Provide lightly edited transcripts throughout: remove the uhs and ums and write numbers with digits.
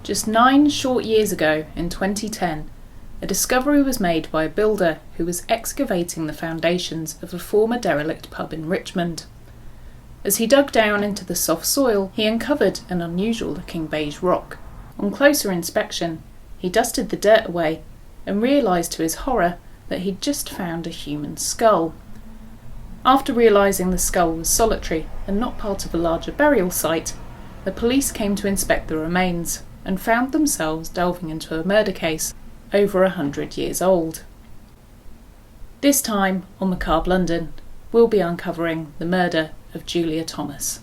Just 9 short years ago, in 2010, a discovery was made by a builder who was excavating the foundations of a former derelict pub in Richmond. As he dug down into the soft soil, he uncovered an unusual-looking beige rock. On closer inspection, he dusted the dirt away and realised to his horror that he'd just found a human skull. After realising the skull was solitary and not part of a larger burial site, the police came to inspect the remains and found themselves delving into a murder case over 100 years old. This time, on Macabre London, we'll be uncovering the murder of Julia Thomas.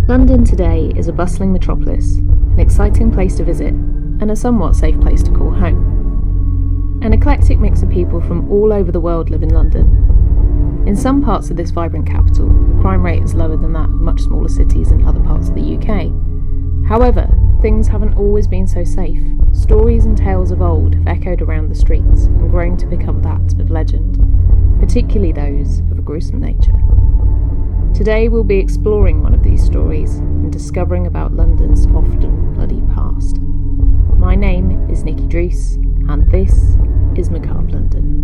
London today is a bustling metropolis, an exciting place to visit, and a somewhat safe place to call home. An eclectic mix of people from all over the world live in London. In some parts of this vibrant capital, the crime rate is lower than that of much smaller cities in other parts of the UK. However, things haven't always been so safe. Stories and tales of old have echoed around the streets and grown to become that of legend, particularly those of a gruesome nature. Today we'll be exploring one of these stories and discovering about London's often bloody past. My name is Nikki Druce, and this is Macabre London.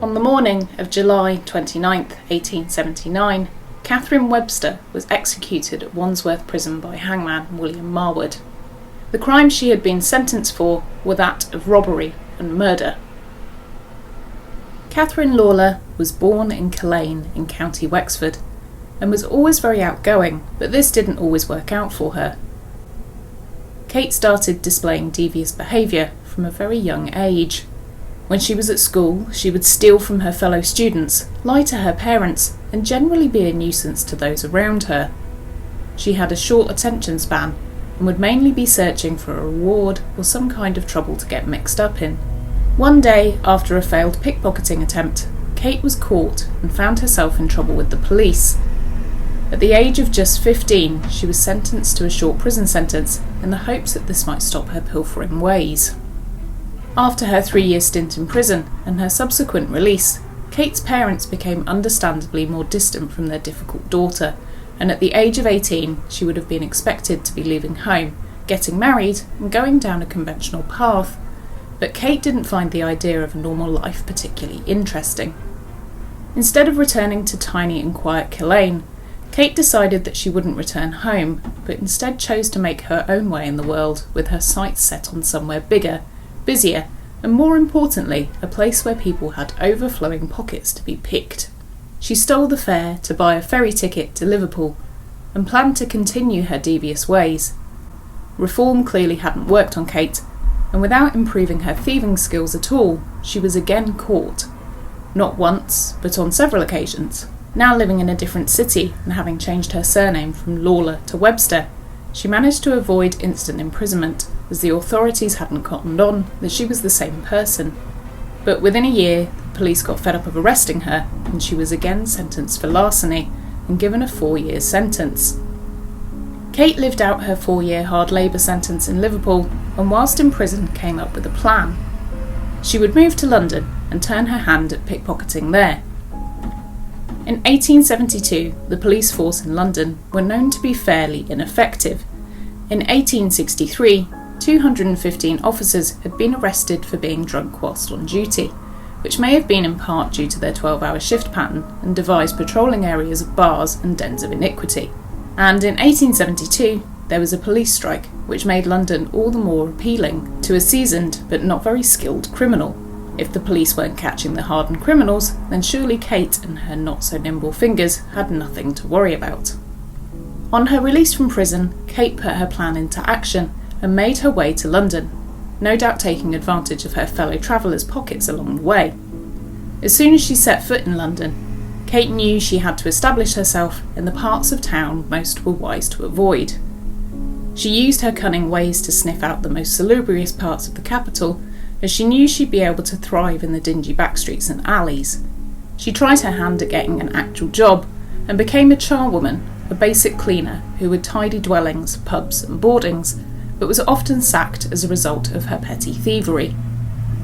On the morning of July 29, 1879, Kate Webster was executed at Wandsworth Prison by hangman William Marwood. The crimes she had been sentenced for were that of robbery and murder. Catherine Lawler was born in Culzean in County Wexford and was always very outgoing, but this didn't always work out for her. Kate started displaying devious behaviour from a very young age. When she was at school, she would steal from her fellow students, lie to her parents, and generally be a nuisance to those around her. She had a short attention span and would mainly be searching for a reward or some kind of trouble to get mixed up in. One day, after a failed pickpocketing attempt, Kate was caught and found herself in trouble with the police. At the age of just 15, she was sentenced to a short prison sentence in the hopes that this might stop her pilfering ways. After her 3-year stint in prison and her subsequent release, Kate's parents became understandably more distant from their difficult daughter, and at the age of 18 she would have been expected to be leaving home, getting married and going down a conventional path. But Kate didn't find the idea of a normal life particularly interesting. Instead of returning to tiny and quiet Culzean, Kate decided that she wouldn't return home, but instead chose to make her own way in the world, with her sights set on somewhere bigger, busier, and more importantly, a place where people had overflowing pockets to be picked. She stole the fare to buy a ferry ticket to Liverpool and planned to continue her devious ways. Reform clearly hadn't worked on Kate, and without improving her thieving skills at all, she was again caught. Not once, but on several occasions. Now living in a different city and having changed her surname from Lawler to Webster, she managed to avoid instant imprisonment, as the authorities hadn't cottoned on that she was the same person. But within a year, the police got fed up of arresting her, and she was again sentenced for larceny and given a 4-year sentence. Kate lived out her 4-year hard labour sentence in Liverpool, and whilst in prison came up with a plan. She would move to London and turn her hand at pickpocketing there. In 1872, the police force in London were known to be fairly ineffective. In 1863, 215 officers had been arrested for being drunk whilst on duty, which may have been in part due to their 12-hour shift pattern and devised patrolling areas of bars and dens of iniquity. And in 1872, there was a police strike, which made London all the more appealing to a seasoned but not very skilled criminal. If the police weren't catching the hardened criminals, then surely Kate and her not-so-nimble fingers had nothing to worry about. On her release from prison, Kate put her plan into action and made her way to London. no doubt taking advantage of her fellow travellers' pockets along the way. As soon as she set foot in London, Kate knew she had to establish herself in the parts of town most were wise to avoid. She used her cunning ways to sniff out the most salubrious parts of the capital, as she knew she'd be able to thrive in the dingy backstreets and alleys. She tried her hand at getting an actual job, and became a charwoman, a basic cleaner who would tidy dwellings, pubs and boardings, but was often sacked as a result of her petty thievery.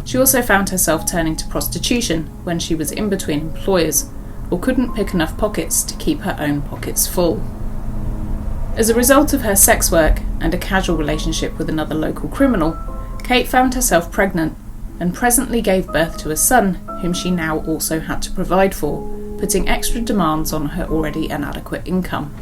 She also found herself turning to prostitution when she was in between employers, or couldn't pick enough pockets to keep her own pockets full. As a result of her sex work and a casual relationship with another local criminal, Kate found herself pregnant and presently gave birth to a son whom she now also had to provide for, putting extra demands on her already inadequate income.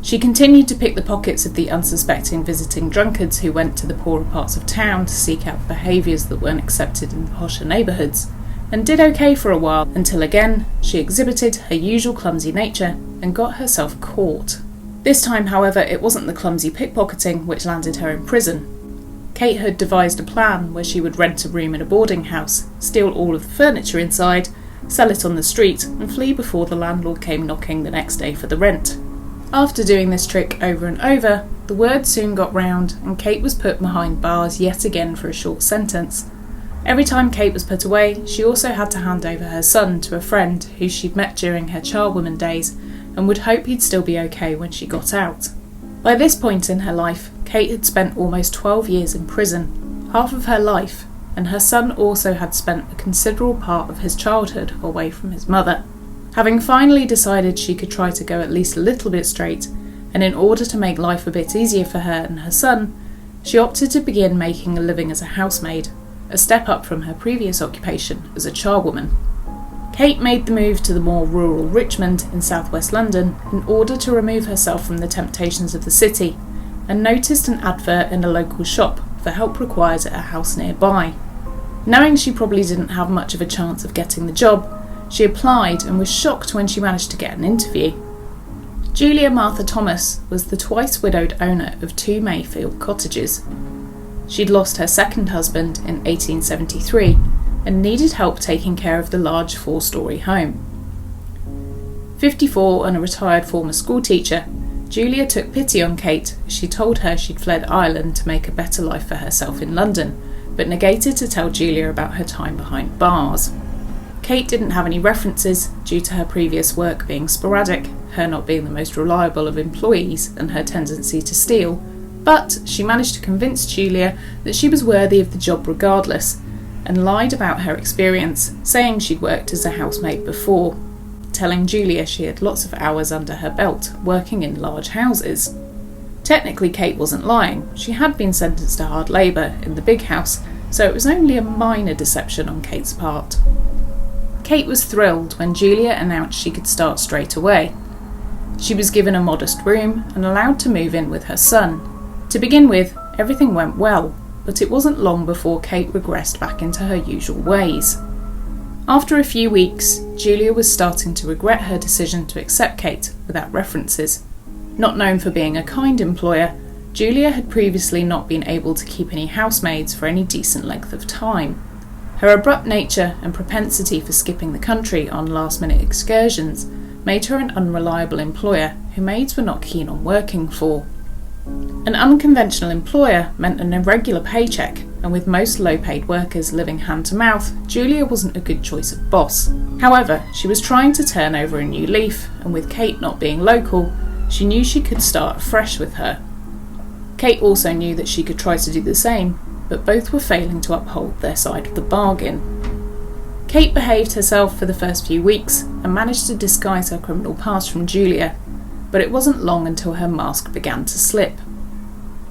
She continued to pick the pockets of the unsuspecting visiting drunkards who went to the poorer parts of town to seek out behaviours that weren't accepted in the posher neighbourhoods, and did okay for a while until again she exhibited her usual clumsy nature and got herself caught. This time, however, it wasn't the clumsy pickpocketing which landed her in prison. Kate had devised a plan where she would rent a room in a boarding house, steal all of the furniture inside, sell it on the street, and flee before the landlord came knocking the next day for the rent. After doing this trick over and over, the word soon got round, and Kate was put behind bars yet again for a short sentence. Every time Kate was put away, she also had to hand over her son to a friend who she'd met during her charwoman days, and would hope he'd still be okay when she got out. By this point in her life, Kate had spent almost 12 years in prison, half of her life, and her son also had spent a considerable part of his childhood away from his mother. Having finally decided she could try to go at least a little bit straight, and in order to make life a bit easier for her and her son, she opted to begin making a living as a housemaid, a step up from her previous occupation as a charwoman. Kate made the move to the more rural Richmond in southwest London in order to remove herself from the temptations of the city, and noticed an advert in a local shop for help required at a house nearby. Knowing she probably didn't have much of a chance of getting the job, she applied and was shocked when she managed to get an interview. Julia Martha Thomas was the twice-widowed owner of 2 Mayfield cottages. She'd lost her second husband in 1873 and needed help taking care of the large 4-storey home. 54 and a retired former schoolteacher, Julia took pity on Kate as she told her she'd fled Ireland to make a better life for herself in London, but negated to tell Julia about her time behind bars. Kate didn't have any references due to her previous work being sporadic, her not being the most reliable of employees and her tendency to steal, but she managed to convince Julia that she was worthy of the job regardless, and lied about her experience, saying she'd worked as a housemaid before, telling Julia she had lots of hours under her belt working in large houses. Technically Kate wasn't lying, she had been sentenced to hard labour in the big house, so it was only a minor deception on Kate's part. Kate was thrilled when Julia announced she could start straight away. She was given a modest room and allowed to move in with her son. To begin with, everything went well, but it wasn't long before Kate regressed back into her usual ways. After a few weeks, Julia was starting to regret her decision to accept Kate without references. Not known for being a kind employer, Julia had previously not been able to keep any housemaids for any decent length of time. Her abrupt nature and propensity for skipping the country on last-minute excursions made her an unreliable employer who maids were not keen on working for. An unconventional employer meant an irregular paycheck, and with most low-paid workers living hand-to-mouth, Julia wasn't a good choice of boss. However, she was trying to turn over a new leaf, and with Kate not being local, she knew she could start fresh with her. Kate also knew that she could try to do the same, but both were failing to uphold their side of the bargain. Kate behaved herself for the first few weeks and managed to disguise her criminal past from Julia, but it wasn't long until her mask began to slip.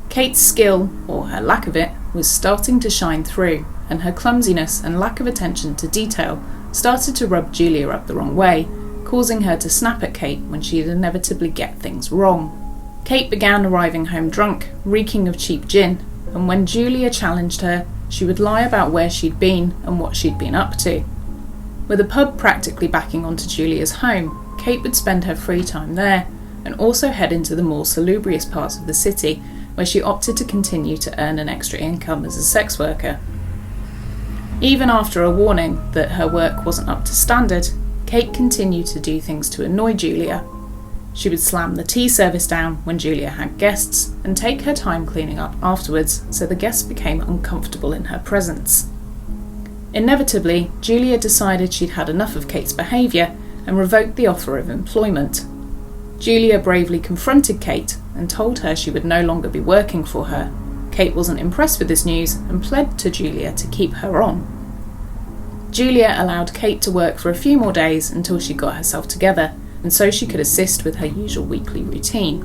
Kate's skill, or her lack of it, was starting to shine through, and her clumsiness and lack of attention to detail started to rub Julia up the wrong way, causing her to snap at Kate when she'd inevitably get things wrong. Kate began arriving home drunk, reeking of cheap gin, and when Julia challenged her, she would lie about where she'd been and what she'd been up to. With a pub practically backing onto Julia's home, Kate would spend her free time there, and also head into the more salubrious parts of the city where she opted to continue to earn an extra income as a sex worker. Even after a warning that her work wasn't up to standard, Kate continued to do things to annoy Julia. She would slam the tea service down when Julia had guests and take her time cleaning up afterwards, so the guests became uncomfortable in her presence. Inevitably, Julia decided she'd had enough of Kate's behaviour and revoked the offer of employment. Julia bravely confronted Kate and told her she would no longer be working for her. Kate wasn't impressed with this news and pled to Julia to keep her on. Julia allowed Kate to work for a few more days until she got herself together, and so she could assist with her usual weekly routine.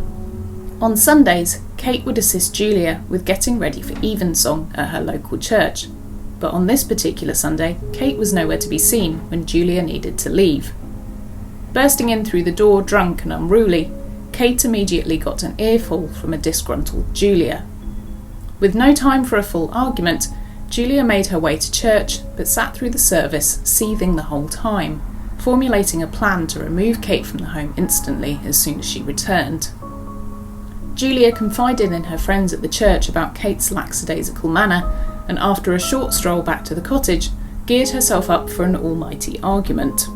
On Sundays, Kate would assist Julia with getting ready for evensong at her local church, but on this particular Sunday, Kate was nowhere to be seen when Julia needed to leave. Bursting in through the door drunk and unruly, Kate immediately got an earful from a disgruntled Julia. With no time for a full argument, Julia made her way to church, but sat through the service, seething the whole time, formulating a plan to remove Kate from the home instantly as soon as she returned. Julia confided in her friends at the church about Kate's lackadaisical manner, and after a short stroll back to the cottage, geared herself up for an almighty argument.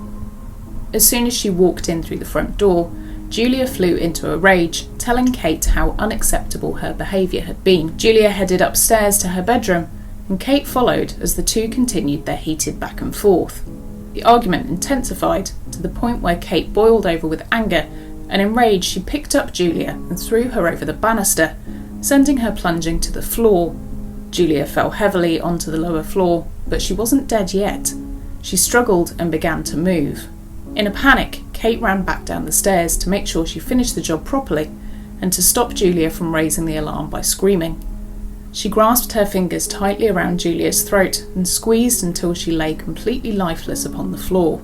As soon as she walked in through the front door, Julia flew into a rage, telling Kate how unacceptable her behaviour had been. Julia headed upstairs to her bedroom, and Kate followed as the two continued their heated back and forth. The argument intensified to the point where Kate boiled over with anger, and enraged she picked up Julia and threw her over the banister, sending her plunging to the floor. Julia fell heavily onto the lower floor, but she wasn't dead yet. She struggled and began to move. In a panic, Kate ran back down the stairs to make sure she finished the job properly and to stop Julia from raising the alarm by screaming. She grasped her fingers tightly around Julia's throat and squeezed until she lay completely lifeless upon the floor.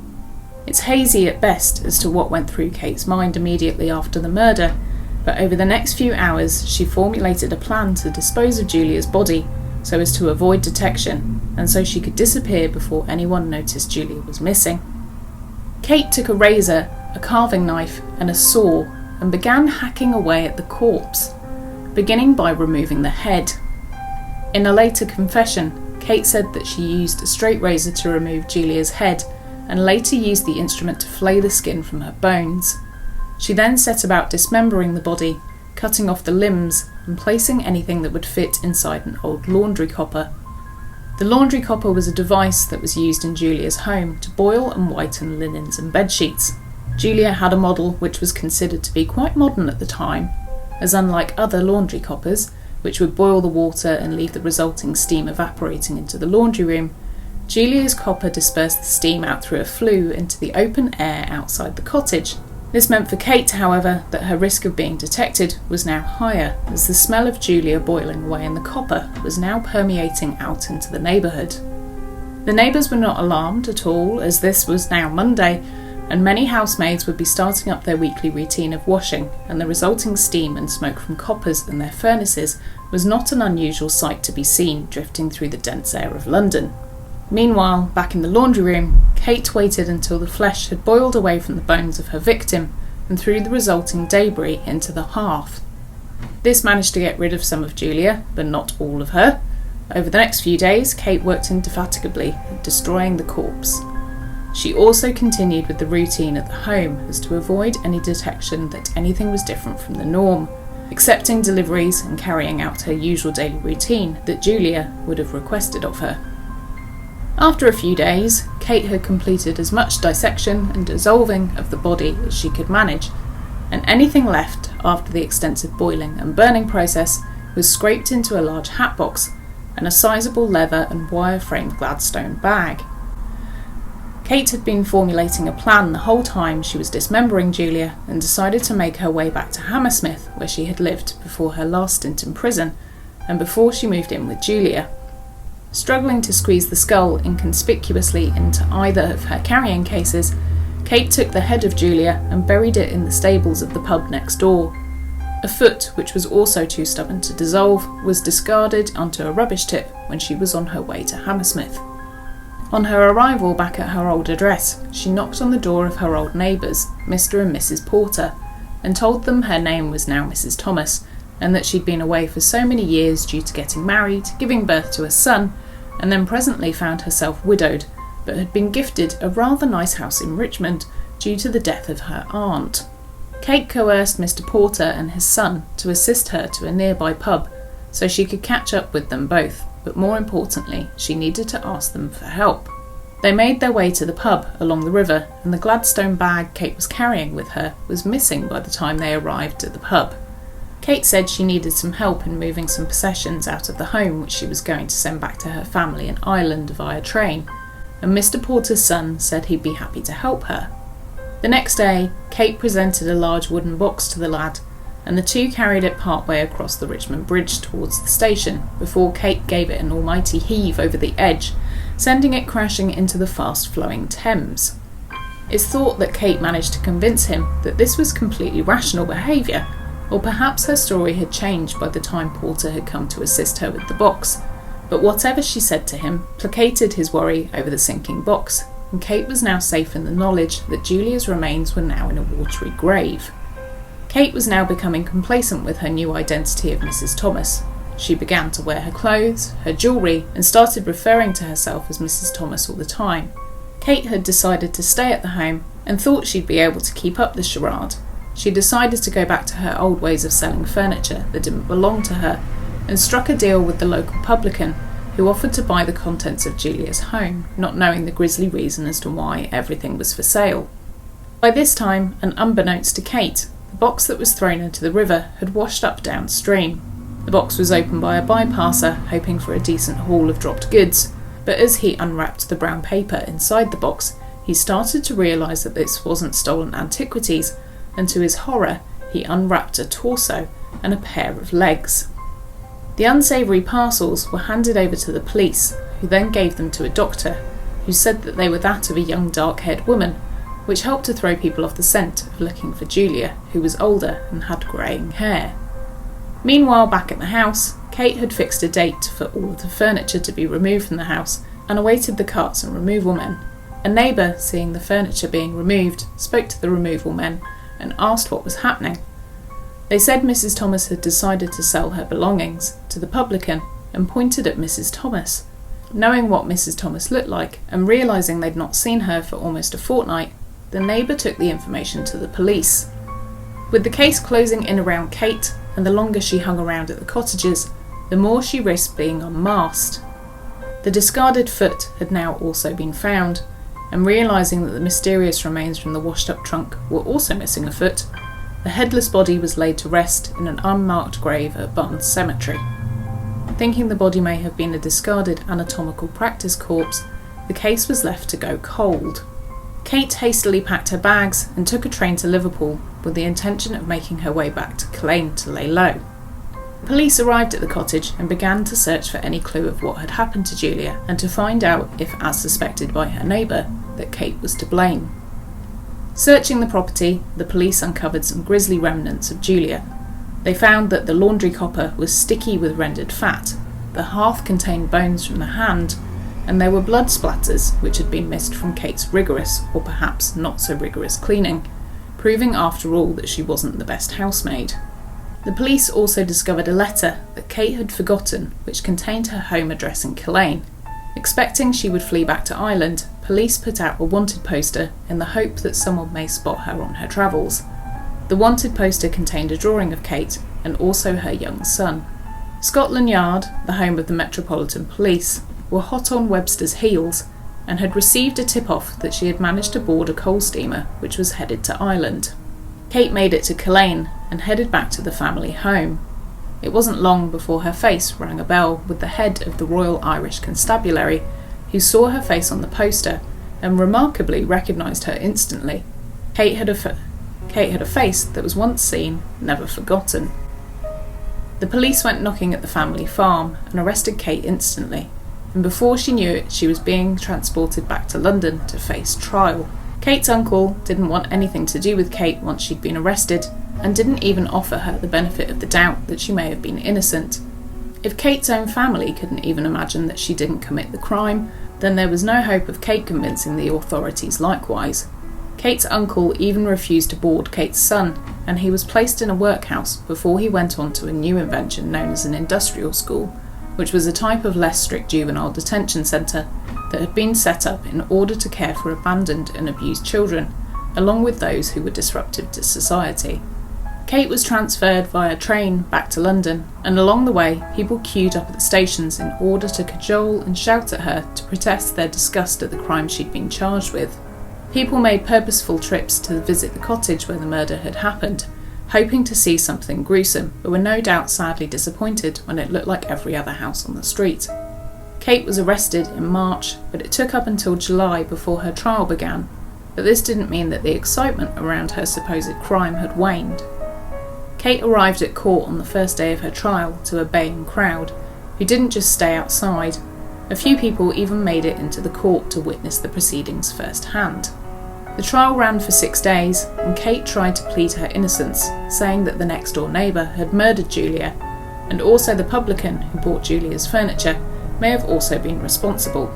It's hazy at best as to what went through Kate's mind immediately after the murder, but over the next few hours she formulated a plan to dispose of Julia's body so as to avoid detection and so she could disappear before anyone noticed Julia was missing. Kate took a razor, a carving knife and a saw and began hacking away at the corpse, beginning by removing the head. In a later confession, Kate said that she used a straight razor to remove Julia's head and later used the instrument to flay the skin from her bones. She then set about dismembering the body, cutting off the limbs and placing anything that would fit inside an old laundry copper. The laundry copper was a device that was used in Julia's home to boil and whiten linens and bedsheets. Julia had a model which was considered to be quite modern at the time, as unlike other laundry coppers, which would boil the water and leave the resulting steam evaporating into the laundry room, Julia's copper dispersed the steam out through a flue into the open air outside the cottage. This meant for Kate, however, that her risk of being detected was now higher, as the smell of Julia boiling away in the copper was now permeating out into the neighbourhood. The neighbours were not alarmed at all, as this was now Monday, and many housemaids would be starting up their weekly routine of washing, and the resulting steam and smoke from coppers and their furnaces was not an unusual sight to be seen drifting through the dense air of London. Meanwhile, back in the laundry room, Kate waited until the flesh had boiled away from the bones of her victim and threw the resulting debris into the hearth. This managed to get rid of some of Julia, but not all of her. Over the next few days, Kate worked indefatigably at destroying the corpse. She also continued with the routine at the home as to avoid any detection that anything was different from the norm, accepting deliveries and carrying out her usual daily routine that Julia would have requested of her. After a few days, Kate had completed as much dissection and dissolving of the body as she could manage, and anything left after the extensive boiling and burning process was scraped into a large hat box and a sizable leather and wire-framed Gladstone bag. Kate had been formulating a plan the whole time she was dismembering Julia and decided to make her way back to Hammersmith, where she had lived before her last stint in prison and before she moved in with Julia. Struggling to squeeze the skull inconspicuously into either of her carrying cases, Kate took the head of Julia and buried it in the stables of the pub next door. A foot, which was also too stubborn to dissolve, was discarded onto a rubbish tip when she was on her way to Hammersmith. On her arrival back at her old address, she knocked on the door of her old neighbours, Mr. and Mrs. Porter, and told them her name was now Mrs. Thomas, and that she'd been away for so many years due to getting married, giving birth to a son, and then presently found herself widowed, but had been gifted a rather nice house in Richmond due to the death of her aunt. Kate coerced Mr. Porter and his son to assist her to a nearby pub so she could catch up with them both, but more importantly, she needed to ask them for help. They made their way to the pub along the river, and the Gladstone bag Kate was carrying with her was missing by the time they arrived at the pub. Kate said she needed some help in moving some possessions out of the home which she was going to send back to her family in Ireland via train, and Mr. Porter's son said he'd be happy to help her. The next day, Kate presented a large wooden box to the lad, and the two carried it partway across the Richmond Bridge towards the station before Kate gave it an almighty heave over the edge, sending it crashing into the fast-flowing Thames. It's thought that Kate managed to convince him that this was completely rational behaviour, or perhaps her story had changed by the time Porter had come to assist her with the box, but whatever she said to him placated his worry over the sinking box, and Kate was now safe in the knowledge that Julia's remains were now in a watery grave. Kate was now becoming complacent with her new identity of Mrs. Thomas. She began to wear her clothes, her jewellery, and started referring to herself as Mrs. Thomas all the time. Kate had decided to stay at the home and thought she'd be able to keep up the charade. She decided to go back to her old ways of selling furniture that didn't belong to her, and struck a deal with the local publican, who offered to buy the contents of Julia's home, not knowing the grisly reason as to why everything was for sale. By this time, and unbeknownst to Kate, the box that was thrown into the river had washed up downstream. The box was opened by a bypasser, hoping for a decent haul of dropped goods, but as he unwrapped the brown paper inside the box, he started to realise that this wasn't stolen antiquities, and to his horror, he unwrapped a torso and a pair of legs. The unsavoury parcels were handed over to the police, who then gave them to a doctor, who said that they were that of a young dark-haired woman, which helped to throw people off the scent of looking for Julia, who was older and had greying hair. Meanwhile, back at the house, Kate had fixed a date for all of the furniture to be removed from the house and awaited the carts and removal men. A neighbour, seeing the furniture being removed, spoke to the removal men and asked what was happening. They said Mrs. Thomas had decided to sell her belongings to the publican and pointed at Mrs. Thomas. Knowing what Mrs. Thomas looked like and realising they'd not seen her for almost a fortnight, the neighbour took the information to the police. With the case closing in around Kate, and the longer she hung around at the cottages, the more she risked being unmasked. The discarded foot had now also been found, and realising that the mysterious remains from the washed-up trunk were also missing a foot, the headless body was laid to rest in an unmarked grave at Barnes Cemetery. Thinking the body may have been a discarded anatomical practice corpse, the case was left to go cold. Kate hastily packed her bags and took a train to Liverpool with the intention of making her way back to Culzean to lay low. Police arrived at the cottage and began to search for any clue of what had happened to Julia and to find out, if as suspected by her neighbour, that Kate was to blame. Searching the property, the police uncovered some grisly remnants of Julia. They found that the laundry copper was sticky with rendered fat, the hearth contained bones from the hand, and there were blood splatters which had been missed from Kate's rigorous, or perhaps not so rigorous, cleaning, proving after all that she wasn't the best housemaid. The police also discovered a letter that Kate had forgotten which contained her home address in Culzean. Expecting she would flee back to Ireland, police put out a wanted poster in the hope that someone may spot her on her travels. The wanted poster contained a drawing of Kate and also her young son. Scotland Yard, the home of the Metropolitan Police, were hot on Webster's heels and had received a tip-off that she had managed to board a coal steamer which was headed to Ireland. Kate made it to Culzean and headed back to the family home. It wasn't long before her face rang a bell with the head of the Royal Irish Constabulary, who saw her face on the poster and remarkably recognised her instantly. Kate had a face that was once seen, never forgotten. The police went knocking at the family farm and arrested Kate instantly, and before she knew it, she was being transported back to London to face trial. Kate's uncle didn't want anything to do with Kate once she'd been arrested, and didn't even offer her the benefit of the doubt that she may have been innocent. If Kate's own family couldn't even imagine that she didn't commit the crime, then there was no hope of Kate convincing the authorities likewise. Kate's uncle even refused to board Kate's son, and he was placed in a workhouse before he went on to a new invention known as an industrial school, which was a type of less strict juvenile detention centre that had been set up in order to care for abandoned and abused children, along with those who were disruptive to society. Kate was transferred via train back to London, and along the way people queued up at the stations in order to cajole and shout at her to protest their disgust at the crime she'd been charged with. People made purposeful trips to visit the cottage where the murder had happened, hoping to see something gruesome, but were no doubt sadly disappointed when it looked like every other house on the street. Kate was arrested in March, but it took up until July before her trial began. But this didn't mean that the excitement around her supposed crime had waned. Kate arrived at court on the first day of her trial to a baying crowd, who didn't just stay outside. A few people even made it into the court to witness the proceedings firsthand. The trial ran for 6 days, and Kate tried to plead her innocence, saying that the next-door neighbour had murdered Julia, and also the publican who bought Julia's furniture may have also been responsible.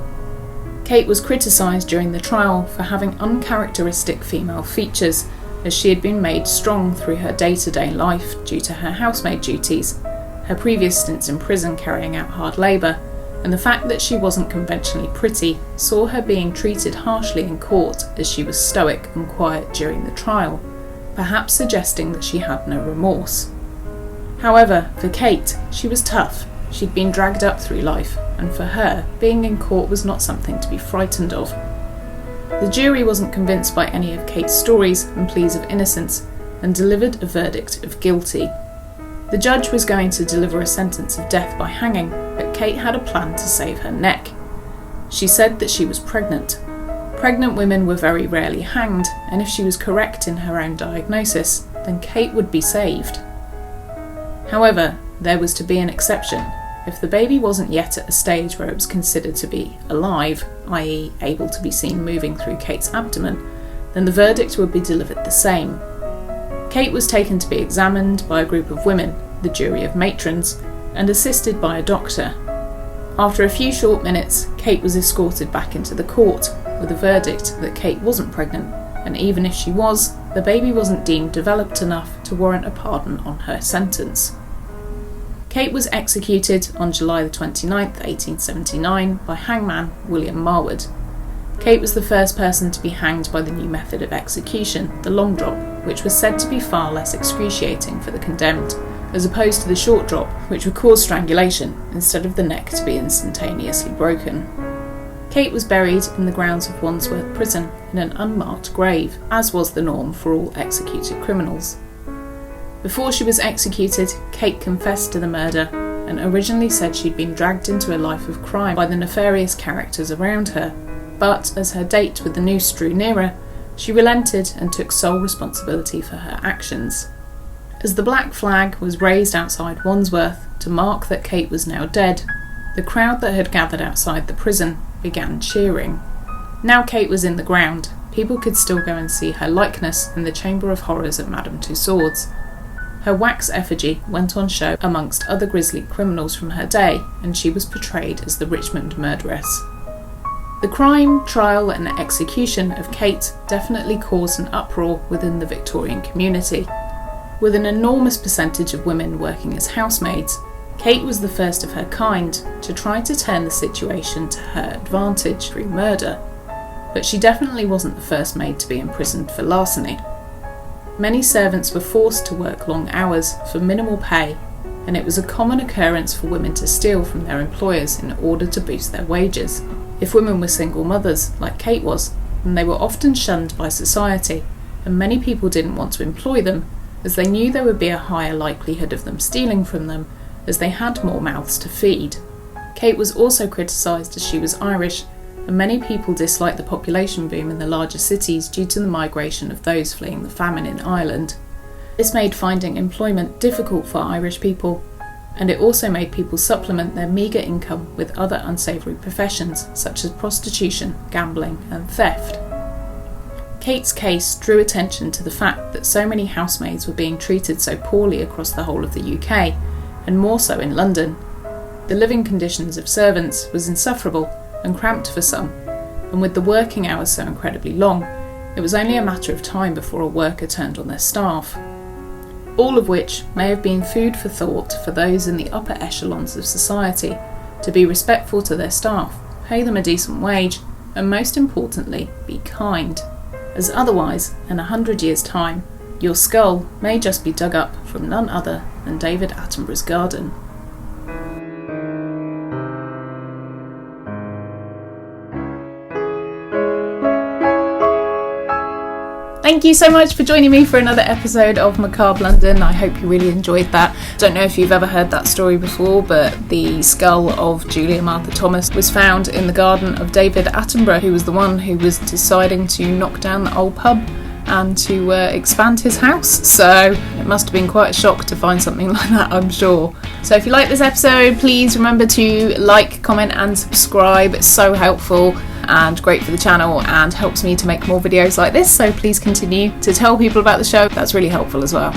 Kate was criticised during the trial for having uncharacteristic female features, as she had been made strong through her day-to-day life due to her housemaid duties, her previous stints in prison carrying out hard labour, and the fact that she wasn't conventionally pretty saw her being treated harshly in court as she was stoic and quiet during the trial, perhaps suggesting that she had no remorse. However, for Kate, she was tough. She'd been dragged up through life, and for her, being in court was not something to be frightened of. The jury wasn't convinced by any of Kate's stories and pleas of innocence, and delivered a verdict of guilty. The judge was going to deliver a sentence of death by hanging, but Kate had a plan to save her neck. She said that she was pregnant. Pregnant women were very rarely hanged, and if she was correct in her own diagnosis, then Kate would be saved. However, there was to be an exception. If the baby wasn't yet at a stage where it was considered to be alive, i.e. able to be seen moving through Kate's abdomen, then the verdict would be delivered the same. Kate was taken to be examined by a group of women, the jury of matrons, and assisted by a doctor. After a few short minutes, Kate was escorted back into the court, with a verdict that Kate wasn't pregnant, and even if she was, the baby wasn't deemed developed enough to warrant a pardon on her sentence. Kate was executed on July 29, 1879 by hangman William Marwood. Kate was the first person to be hanged by the new method of execution, the long drop, which was said to be far less excruciating for the condemned, as opposed to the short drop, which would cause strangulation instead of the neck to be instantaneously broken. Kate was buried in the grounds of Wandsworth Prison in an unmarked grave, as was the norm for all executed criminals. Before she was executed, Kate confessed to the murder and originally said she'd been dragged into a life of crime by the nefarious characters around her, but as her date with the noose drew nearer, she relented and took sole responsibility for her actions. As the black flag was raised outside Wandsworth to mark that Kate was now dead, the crowd that had gathered outside the prison began cheering. Now Kate was in the ground, people could still go and see her likeness in the Chamber of Horrors at Madame Tussauds. Her wax effigy went on show amongst other grisly criminals from her day, and she was portrayed as the Richmond murderess. The crime, trial and execution of Kate definitely caused an uproar within the Victorian community. With an enormous percentage of women working as housemaids, Kate was the first of her kind to try to turn the situation to her advantage through murder, but she definitely wasn't the first maid to be imprisoned for larceny. Many servants were forced to work long hours for minimal pay, and it was a common occurrence for women to steal from their employers in order to boost their wages. If women were single mothers, like Kate was, then they were often shunned by society, and many people didn't want to employ them, as they knew there would be a higher likelihood of them stealing from them, as they had more mouths to feed. Kate was also criticised as she was Irish, and many people disliked the population boom in the larger cities due to the migration of those fleeing the famine in Ireland. This made finding employment difficult for Irish people, and it also made people supplement their meagre income with other unsavoury professions such as prostitution, gambling and theft. Kate's case drew attention to the fact that so many housemaids were being treated so poorly across the whole of the UK, and more so in London. The living conditions of servants was insufferable and cramped for some, and with the working hours so incredibly long, it was only a matter of time before a worker turned on their staff. All of which may have been food for thought for those in the upper echelons of society, to be respectful to their staff, pay them a decent wage, and most importantly, be kind, as otherwise, in 100 years' time, your skull may just be dug up from none other than David Attenborough's garden. Thank you so much for joining me for another episode of Macabre London. I hope you really enjoyed that. Don't know if you've ever heard that story before, but the skull of Julia Martha Thomas was found in the garden of David Attenborough, who was the one who was deciding to knock down the old pub and to expand his house. So it must have been quite a shock to find something like that, I'm sure. So if you like this episode, please remember to like, comment and subscribe. It's so helpful and great for the channel and helps me to make more videos like this, so please continue to tell people about the show. That's really helpful as well.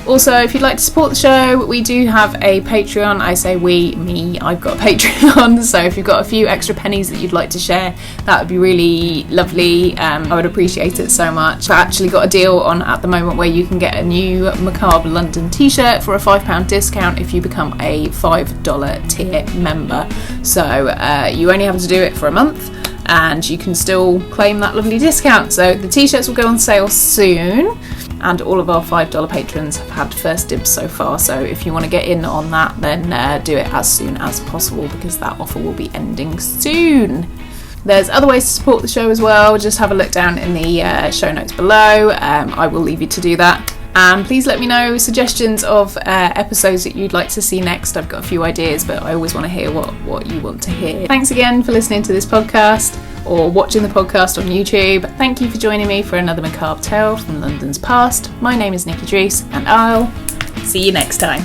Also, if you'd like to support the show, we do have a Patreon. I say we, me, I've got a Patreon, so if you've got a few extra pennies that you'd like to share, that would be really lovely. I would appreciate it so much. I've actually got a deal on at the moment where you can get a new Macabre London t-shirt for a £5 discount if you become a $5 tier member. So you only have to do it for a month, and you can still claim that lovely discount. So the t-shirts will go on sale soon, and all of our $5 patrons have had first dibs so far. So if you want to get in on that, then do it as soon as possible, because that offer will be ending soon. There's other ways to support the show as well. Just have a look down in the show notes below. I will leave you to do that. And please let me know suggestions of episodes that you'd like to see next. I've got a few ideas, but I always want to hear what you want to hear. Thanks again for listening to this podcast or watching the podcast on YouTube. Thank you for joining me for another macabre tale from London's past. My name is Nikki Druce, and I'll see you next time.